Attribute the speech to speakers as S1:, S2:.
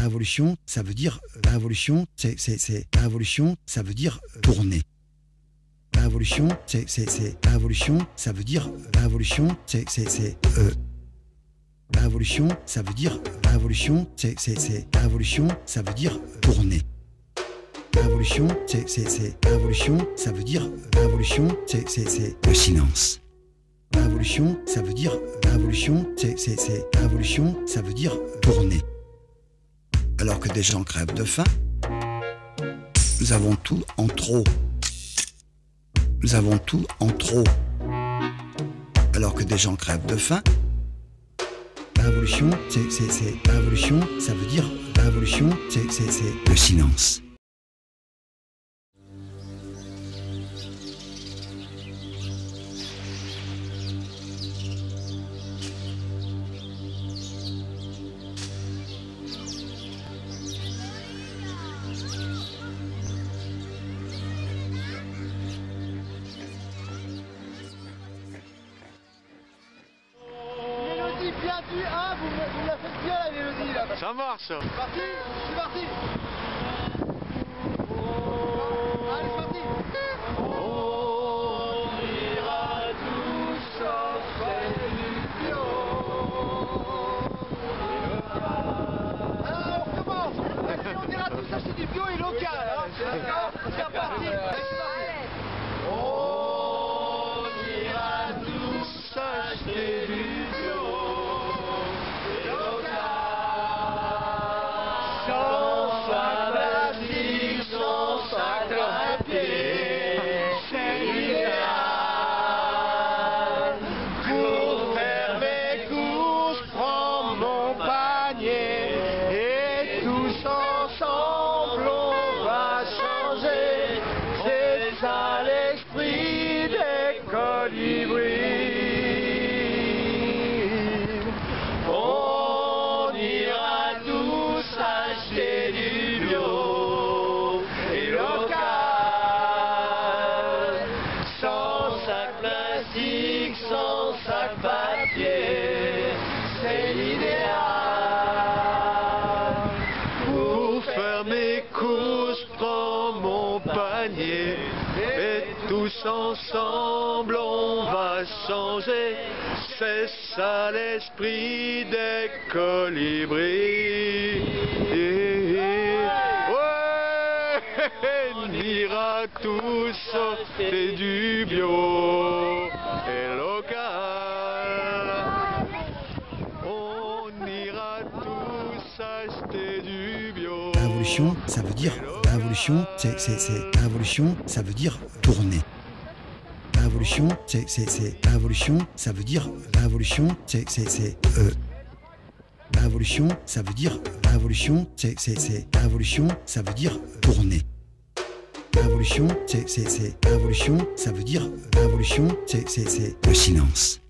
S1: révolution, ça veut dire révolution, c'est révolution, ça veut dire tourner. Révolution, c'est révolution, ça veut dire révolution, révolution, ça veut dire révolution, c'est révolution, ça veut dire tourner. Révolution, c'est révolution, ça veut dire révolution, c'est le silence. Révolution, ça veut dire révolution, c'est révolution, ça veut dire tourner. Alors que des gens crèvent de faim, nous avons tout en trop. Nous avons tout en trop. Alors que des gens crèvent de faim, révolution, c'est révolution, ça veut dire révolution, c'est le silence.
S2: Bien du 1, vous me la faites bien la mélodie là.
S3: Ça marche.
S2: C'est parti, c'est parti. Allez, c'est parti. On ira tous chanter du bio. Alors on recommence. On ira tous acheter du bio et local. D'accord, c'est reparti. Allez, c'est parti. On ira tous acheter du bio. On ira tous acheter du bio et local, sans sac plastique, sans sac papier, c'est l'idéal. Pour faire mes courses, prends mon panier et tous ensemble on va changer. C'est ça l'esprit des colibris. Ouais, on ira tous acheter du bio et local. On ira tous acheter du bio.
S1: Révolution, ça veut dire révolution, c'est révolution, ça veut dire tourner. Révolution, c'est révolution, ça veut dire révolution, révolution, ça veut dire révolution, c'est révolution, ça veut dire tourner. Révolution, c'est révolution, ça veut dire révolution, c'est le silence.